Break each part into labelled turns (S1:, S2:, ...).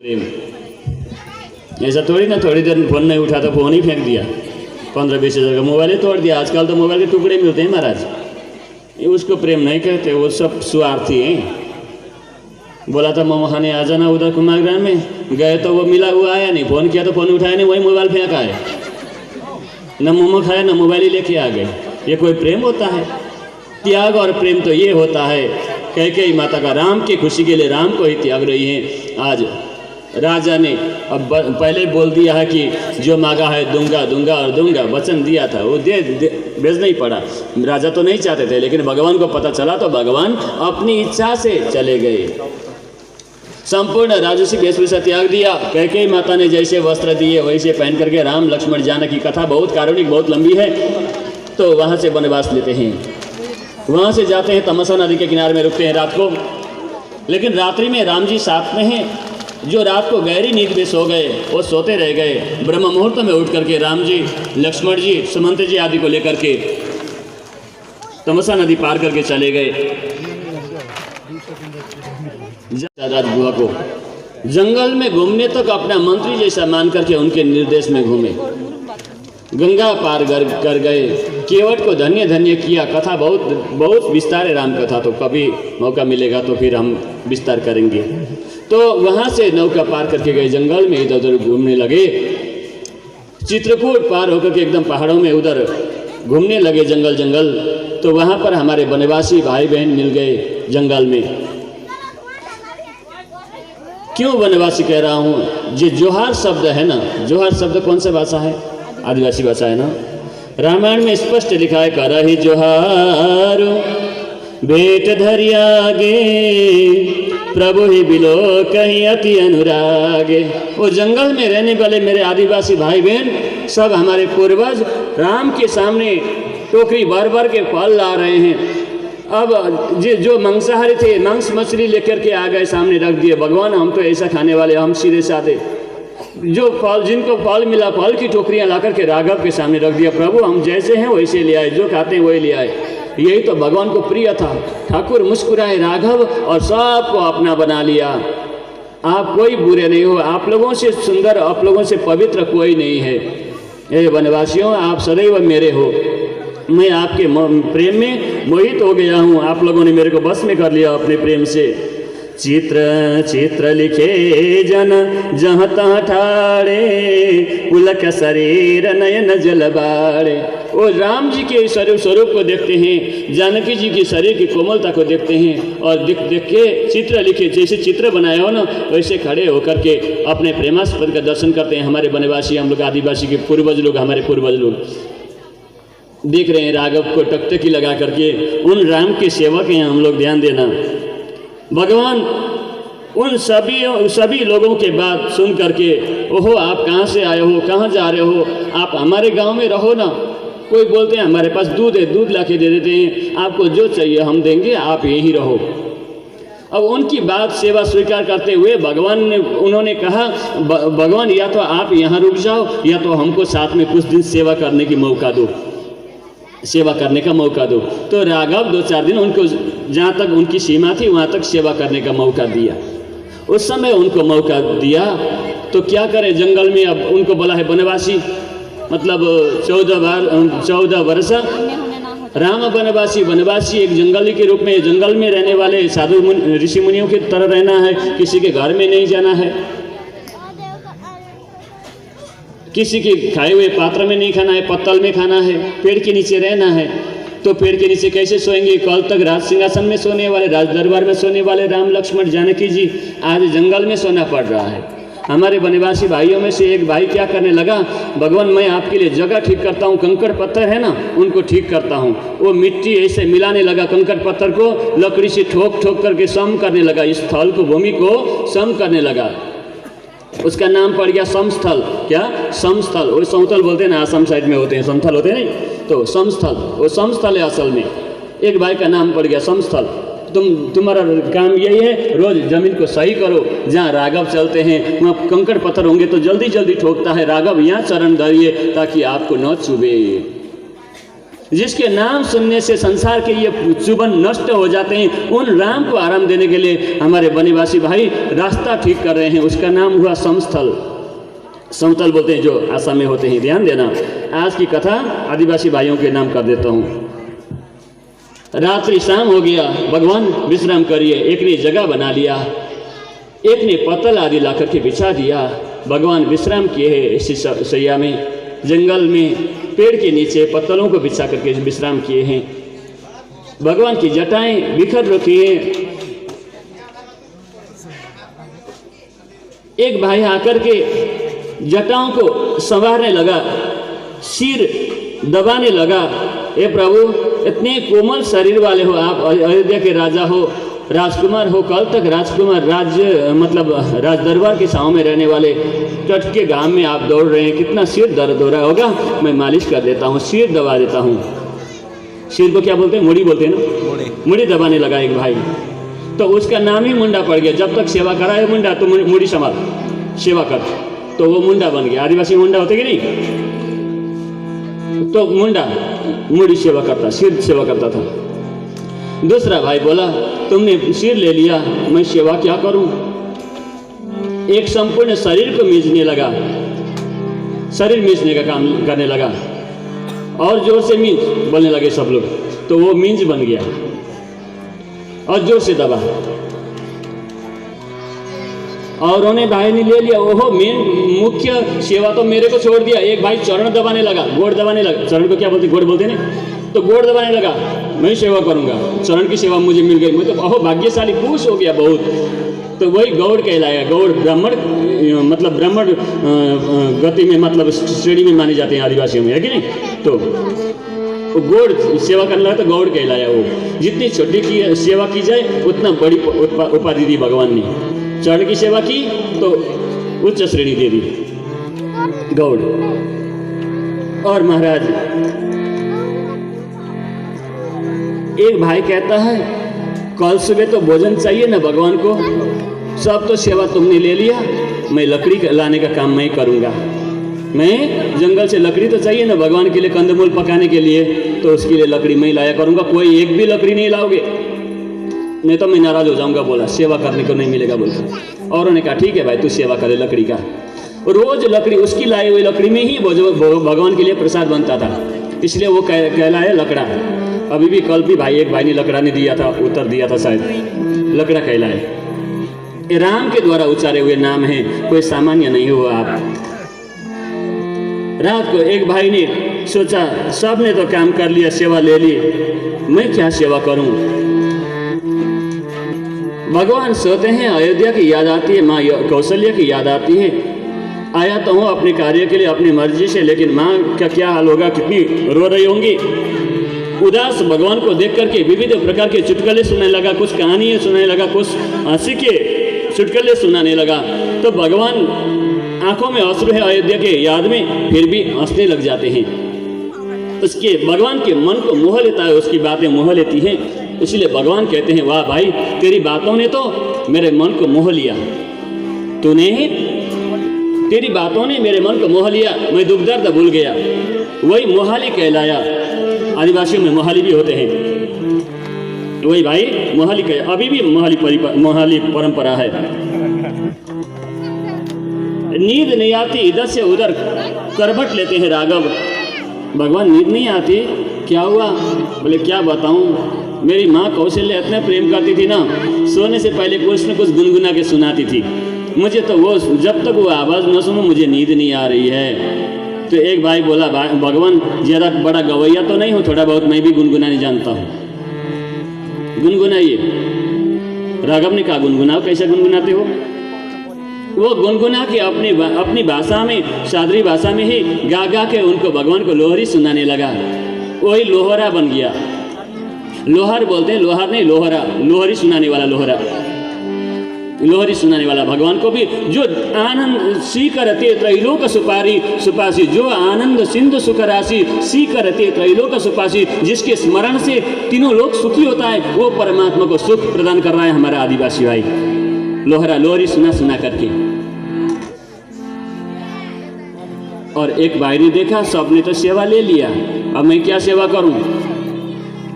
S1: प्रेम ऐसा थोड़ी ना, थोड़ी देर फोन नहीं उठा तो फोन ही फेंक दिया, 15-20 हज़ार का मोबाइल ही तोड़ दिया। आजकल तो मोबाइल के टुकड़े मिलते हैं महाराज, ये उसको प्रेम नहीं कहते, वो सब स्वार्थी हैं। बोला था मोमो खाने आ जाना उधर कुमारग्राम में, गए तो वो मिला, हुआ आया नहीं, फ़ोन किया तो फ़ोन उठाया नहीं, वही मोबाइल फेंका है, न मोमो खाया न मोबाइल ही लेके आ गए। ये कोई प्रेम होता है? त्याग और प्रेम तो ये होता है। कैकेयी माता का राम की खुशी के लिए राम को ही त्याग रही हैं। आज राजा ने अब पहले बोल दिया है कि जो मांगा है दूंगा दूंगा और दूंगा, वचन दिया था वो भेजना ही पड़ा। राजा तो नहीं चाहते थे, लेकिन भगवान को पता चला तो भगवान अपनी इच्छा से चले गए। संपूर्ण राजसी वेशभूषा त्याग दिया। कैकेयी माता ने जैसे वस्त्र दिए वैसे पहन करके राम लक्ष्मण जानकी कथा बहुत कारुणिक, बहुत लंबी है, तो वहाँ से वनवास लेते हैं। वहाँ से जाते हैं, तमसा नदी के किनारे में रुकते हैं रात को। लेकिन रात्रि में राम जी साथ में हैं। जो रात को गहरी नींद में सो गए वो सोते रह गए। ब्रह्म मुहूर्त में उठ करके राम जी, लक्ष्मण जी, सुमंत जी आदि को लेकर के तमसा नदी पार करके चले गए राजगुहा को। जंगल में घूमने तक अपना मंत्री जैसा मान करके उनके निर्देश में घूमे। गंगा पार कर गए। केवट को धन्य धन्य किया। कथा बहुत बहुत विस्तार है राम कथा, तो कभी मौका मिलेगा तो फिर हम विस्तार करेंगे। तो वहाँ से नौका पार करके गए, जंगल में इधर उधर घूमने लगे। चित्रकूट पार होकर के एकदम पहाड़ों में उधर घूमने लगे, जंगल जंगल। तो वहाँ पर हमारे वनवासी भाई बहन मिल गए जंगल में। क्यों वनवासी कह रहा हूँ? जो जोहार शब्द है ना, जोहार शब्द कौन सा भाषा है? आदिवासी भाषा है ना। रामायण में स्पष्ट लिखा है, करहि जोहार भेट धरियागे, प्रभु ही बिलो कहीं अति अनुरागे। वो जंगल में रहने वाले मेरे आदिवासी भाई बहन सब हमारे पूर्वज राम के सामने टोकरी भर भर के फल ला रहे हैं। अब जो मांसाहारी थे, मांस मछली लेकर के आ गए, सामने रख दिए। भगवान हम तो ऐसा खाने वाले, हम सीधे साधे। जो फल, जिनको फल मिला, फल की टोकरियां ला करके राघव के सामने रख दिया। प्रभु हम जैसे हैं वैसे ले आए, जो खाते हैं वही ले आए। यही तो भगवान को प्रिय था। ठाकुर मुस्कुराए राघव और सबको अपना बना लिया। आप कोई बुरे नहीं हो, आप लोगों से सुंदर, आप लोगों से पवित्र कोई नहीं है। ये वनवासियों, आप सदैव मेरे हो। मैं आपके प्रेम में मोहित हो गया हूँ। आप लोगों ने मेरे को बस में कर लिया अपने प्रेम से। चित्र चित्र लिखे जन जहाँ तहाँ ठाड़े, पुलक शरीर नयन जल बाड़े। वो राम जी के स्वरूप को देखते हैं, जानकी जी की शरीर की कोमलता को देखते हैं, और देख देख के चित्र लिखे, जैसे चित्र बनाए हो ना वैसे खड़े होकर के अपने प्रेमास्पद का दर्शन करते हैं। हमारे वनवासी, हम लोग आदिवासी के पूर्वज लोग, हमारे पूर्वज लोग देख रहे हैं राघव को टकटकी लगा करके। उन राम के सेवक हैं हम लोग, ध्यान देना। भगवान उन सभी लोगों के बात सुन करके, ओहो आप कहाँ से आए हो, कहाँ जा रहे हो, आप हमारे गांव में रहो ना। कोई बोलते हैं हमारे पास दूध है, दूध ला के दे देते हैं, आपको जो चाहिए हम देंगे, आप यहीं रहो। अब उनकी बात सेवा स्वीकार करते हुए भगवान ने, उन्होंने कहा भगवान या तो आप यहाँ रुक जाओ, या तो हमको साथ में कुछ दिन सेवा करने की मौका दो, सेवा करने का मौका दो। तो राघव 2-4 दिन उनको, जहाँ तक उनकी सीमा थी वहाँ तक सेवा करने का मौका दिया। उस समय उनको मौका दिया तो क्या करें, जंगल में अब उनको बोला है वनवासी, मतलब 14 वर्ष राम वनवासी। वनवासी एक जंगली के रूप में, जंगल में रहने वाले साधु ऋषि मुनियों की तरह रहना है, किसी के घर में नहीं जाना है, किसी के खाए हुए पात्र में नहीं खाना है, पत्तल में खाना है, पेड़ के नीचे रहना है। तो पेड़ के नीचे कैसे सोएंगे? कल तक राज सिंहासन में सोने वाले, राज दरबार में सोने वाले राम लक्ष्मण जानकी जी आज जंगल में सोना पड़ रहा है। हमारे वनवासी भाइयों में से एक भाई क्या करने लगा, भगवान मैं आपके लिए जगह ठीक करता हूँ, कंकड़ पत्थर है ना उनको ठीक करता हूँ। वो मिट्टी ऐसे मिलाने लगा, कंकड़ पत्थर को लकड़ी से ठोक ठोक करके सम करने लगा, इस स्थल को, भूमि को सम करने लगा। उसका नाम पड़ गया समस्थल। क्या? समस्थल। वो समतल बोलते हैं ना, असम साइड में होते हैं, समथल होते हैं नहीं, तो समस्थल, वो समस्थल है असल में। एक भाई का नाम पड़ गया समस्थल। तुम्हारा काम यही है, रोज जमीन को सही करो। जहाँ राघव चलते हैं वहाँ कंकड़ पत्थर होंगे तो जल्दी जल्दी ठोकता है, राघव यहाँ चरण धरिए ताकि आपको न चुभे। जिसके नाम सुनने से संसार के ये चुभन नष्ट हो जाते हैं, उन राम को आराम देने के लिए हमारे वनवासी भाई रास्ता ठीक कर रहे हैं। उसका नाम हुआ समस्थल। समतल बोलते हैं जो आसाम में होते हैं। ध्यान देना, आज की कथा आदिवासी भाइयों के नाम कर देता हूँ। रात्रि शाम हो गया, भगवान विश्राम करिए। एक ने जगह बना लिया, एक ने पत्तल आदि ला करके बिछा दिया। भगवान विश्राम किए हैं इसी सैया में, जंगल में पेड़ के नीचे पत्तलों को बिछा करके विश्राम किए हैं। भगवान की जटाएं बिखर रखी हैं। एक भाई आकर के जटाओं को संवारने लगा, सिर दबाने लगा। हे प्रभु, इतने कोमल शरीर वाले हो आप, अयोध्या के राजा हो, राजकुमार हो, कल तक राजकुमार राज्य मतलब राज दरबार के छांव में रहने वाले, तट के गांव में आप दौड़ रहे हैं, कितना सिर दर्द हो रहा होगा, मैं मालिश कर देता हूँ, सिर दबा देता हूँ। सिर को क्या बोलते हैं? मुड़ी बोलते हैं ना। मुड़ी दबाने लगा एक भाई, तो उसका नाम ही मुंडा पड़ गया। जब तक सेवा कराए मुंडा, तो मुड़ी संभाल सेवा कर, तो वो मुंडा बन गया। आदिवासी मुंडा होते कि नहीं? तो मुंडा मुड़ी सेवा करता, सिर सेवा करता था। दूसरा भाई बोला, तुमने सिर ले लिया, मैं सेवा क्या करूं? एक संपूर्ण शरीर को मींचने लगा, शरीर मींचने का काम करने लगा, और जोर से मींच बोलने लगे सब लोग, तो वो मींच बन गया और जोर से दबा, और उन्हें भाई ने ले लिया। ओहो, मेन मुख्य सेवा तो मेरे को छोड़ दिया। एक भाई चरण दबाने लगा, गोड़ दबाने लगा। चरण को क्या बोलते? गोड़ बोलते ना, तो गोड़ दबाने लगा, मैं सेवा करूंगा, चरण की सेवा मुझे मिल गई, मैं तो बहुत भाग्यशाली, खुश हो गया बहुत। तो वही गौड़ कहलाया। गौड़ ब्राह्मण मतलब ब्राह्मण गति में मतलब श्रेणी में माने जाते हैं आदिवासियों में, है कि नहीं? तो गौड़ सेवा करने लगा तो गौड़ कहलाया। वो जितनी छोटी की सेवा की जाए उतना बड़ी उपाधि दी भगवान ने। चरण की सेवा की तो उच्च श्रेणी दे दी, गौड़। और महाराज, एक भाई कहता है, कल सुबह तो भोजन चाहिए ना भगवान को, सब तो सेवा तुमने ले लिया, मैं लकड़ी लाने का काम मैं करूंगा। मैं जंगल से लकड़ी तो चाहिए ना भगवान के लिए, कंदमूल पकाने के लिए, तो उसके लिए लकड़ी मैं लाया करूंगा। कोई एक भी लकड़ी नहीं लाओगे, नहीं तो मैं नाराज हो जाऊंगा। बोला सेवा करने को नहीं मिलेगा बोल। और उन्होंने कहा ठीक है भाई, तू सेवा करे लकड़ी का। रोज लकड़ी, उसकी लाई हुई लकड़ी में ही भगवान के लिए प्रसाद बनता था, इसलिए वो कहलाया लकड़ा। अभी भी कल भी भाई, एक भाई ने लकड़ा ने दिया था, उत्तर दिया था शायद, लकड़ा कहलाए। राम के द्वारा उच्चारे हुए नाम है, कोई सामान्य नहीं हुआ आप। रात को एक भाई ने सोचा, सब ने तो काम कर लिया, सेवा ले ली, मैं क्या सेवा करूं? भगवान सोते हैं, अयोध्या की याद आती है, माँ कौशल्या की याद आती है। आया तो हूँ अपने कार्य के लिए अपनी मर्जी से, लेकिन माँ का क्या हाल होगा, कितनी रो रही होंगी। उदास भगवान को देख करके विविध प्रकार के चुटकुले सुनाने लगा, कुछ कहानियाँ सुनाने लगा, कुछ हंसी के चुटकुले सुनाने लगा। तो भगवान आंखों में अश्रु है अयोध्या के याद में, फिर भी हंसने लग जाते हैं। उसके भगवान के मन को मोह लेता है, उसकी बातें मोह लेती हैं। इसलिए भगवान कहते हैं, वाह भाई, तेरी बातों ने तो मेरे मन को मोह लिया, तेरी बातों ने मेरे मन को मोह लिया, मैं दुख दर्द भूल गया। वही मोहाली कहलाया। आदिवासियों में मोहाली भी होते हैं, वही भाई मोहाली कह, अभी भी मोहाली परंपरा है। नींद नहीं आती, इधर से उधर करवट लेते हैं राघव। भगवान नींद नहीं आती, क्या हुआ? बोले क्या बताऊं, मेरी माँ कौशल्या इतना प्रेम करती थी ना, सोने से पहले कुछ न कुछ गुनगुना के सुनाती थी मुझे, तो वो जब तक वो आवाज़ न सुनूं मुझे नींद नहीं आ रही है। तो एक भाई बोला, भगवान ज़्यादा बड़ा गवैया तो नहीं हो, थोड़ा बहुत मैं भी गुनगुनाने जानता हूँ, गुनगुनाइए। राघव ने कहा, गुनगुनाओ, कैसे गुनगुनाते हो? वो गुनगुना के अपनी भाषा में, सादरी भाषा में ही गा गा के उनको भगवान को लोहरी सुनाने लगा। वही लोहरा बन गया। लोहर बोलते हैं, लोहर नहीं लोहरा, लोहरी सुनाने वाला लोहरा, लोहरी सुनाने वाला। भगवान को भी जो आनंद सीकरते त्रैलोक सुपासी, जो आनंद सिंधु सुख राशि सीकरते त्रैलोक सुपासी, जिसके स्मरण से तीनों लोग सुखी होता है, वो परमात्मा को सुख प्रदान कर रहा है हमारा आदिवासी भाई। लोहरा, लोहरी सुना करके। और एक भाई ने देखा, सबने तो सेवा ले लिया, अब मैं क्या सेवा करूं?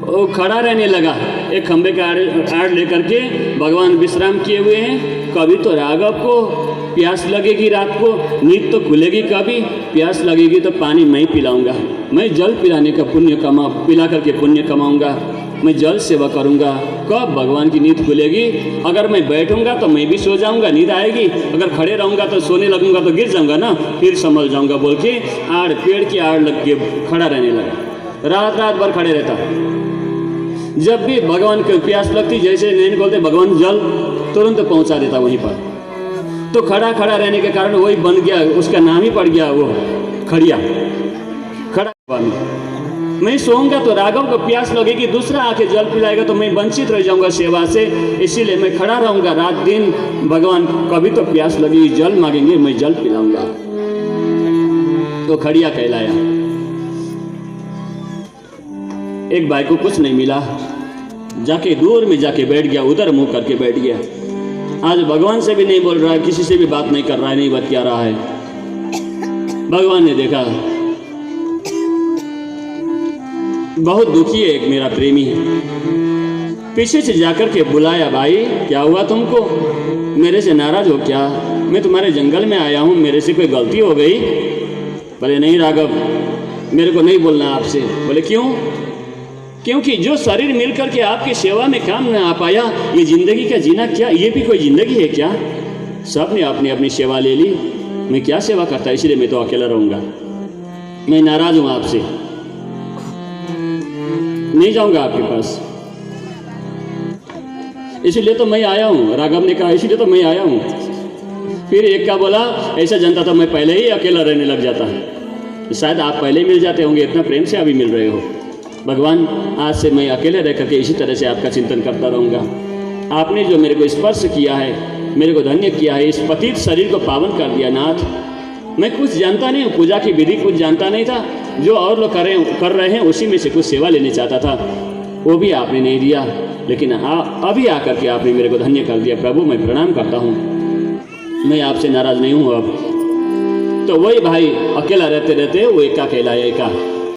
S1: वो खड़ा रहने लगा, एक खंबे का आड़ लेकर के। भगवान विश्राम किए हुए हैं। कभी तो राघव को प्यास लगेगी, रात को नींद तो खुलेगी, कभी प्यास लगेगी तो पानी मैं ही पिलाऊंगा, मैं जल पिलाने का पुण्य पिला करके पुण्य कमाऊंगा, मैं जल सेवा करूंगा। कब भगवान की नींद खुलेगी? अगर मैं बैठूंगा तो मैं भी सो जाऊंगा, नींद आएगी, अगर खड़े रहूंगा तो सोने लगूंगा तो गिर जाऊंगा ना, फिर संभल जाऊंगा बोल के पेड़ की आड़ लग के खड़ा रहने लगा। रात भर खड़े रहता। जब भी भगवान को प्यास लगती, जैसे नैन खोलते, भगवान जल तुरंत पहुंचा देता वहीं पर। तो खड़ा रहने के कारण वही बन गया, उसका नाम ही पड़ गया वो खड़िया, खड़ा। मैं सोऊंगा तो राघव को प्यास लगेगी, दूसरा आके जल पिलाएगा तो मैं वंचित रह जाऊंगा सेवा से, इसीलिए मैं खड़ा रहूंगा रात दिन। भगवान कभी तो प्यास लगेगी, जल मांगेंगे, मैं जल पिलाऊंगा। तो खड़िया कहलाया। एक भाई को कुछ नहीं मिला, जाके दूर में जाके बैठ गया, उधर मुंह करके बैठ गया। आज भगवान से भी नहीं बोल रहा है, किसी से भी बात नहीं कर रहा है, नहीं बतिया रहा है। भगवान ने देखा, बहुत दुखी है एक मेरा प्रेमी है। पीछे से जाकर के बुलाया, भाई क्या हुआ तुमको? मेरे से नाराज हो क्या? मैं तुम्हारे जंगल में आया हूँ, मेरे से कोई गलती हो गई? बोले नहीं राघव, मेरे को नहीं बोलना आपसे। बोले क्यों? क्योंकि जो शरीर मिल करके आपकी सेवा में काम न आ पाया, ये जिंदगी का जीना क्या, ये भी कोई जिंदगी है क्या? सब ने अपनी अपनी सेवा ले ली, मैं क्या सेवा करता, इसलिए मैं तो अकेला रहूंगा। मैं नाराज हूं आपसे, नहीं जाऊंगा आपके पास, इसलिए तो मैं आया हूं। राघव ने कहा, इसलिए तो मैं आया हूं। फिर एक का बोला, ऐसा जानता था मैं पहले ही अकेला रहने लग जाता, शायद आप पहले ही मिल जाते होंगे, इतना प्रेम से अभी मिल रहे हो। भगवान, आज से मैं अकेले रह करके इसी तरह से आपका चिंतन करता रहूँगा। आपने जो मेरे को स्पर्श किया है, मेरे को धन्य किया है, इस पतित शरीर को पावन कर दिया नाथ। मैं कुछ जानता नहीं हूँ, पूजा की विधि कुछ जानता नहीं था, जो और लोग कर रहे हैं उसी में से कुछ सेवा लेने चाहता था, वो भी आपने नहीं दिया, लेकिन अभी आकर के आपने मेरे को धन्य कर दिया। प्रभु मैं प्रणाम करता हूँ, मैं आपसे नाराज़ नहीं हूँ अब। तो वही भाई अकेला रहते रहते वो एका कहलाया, एका।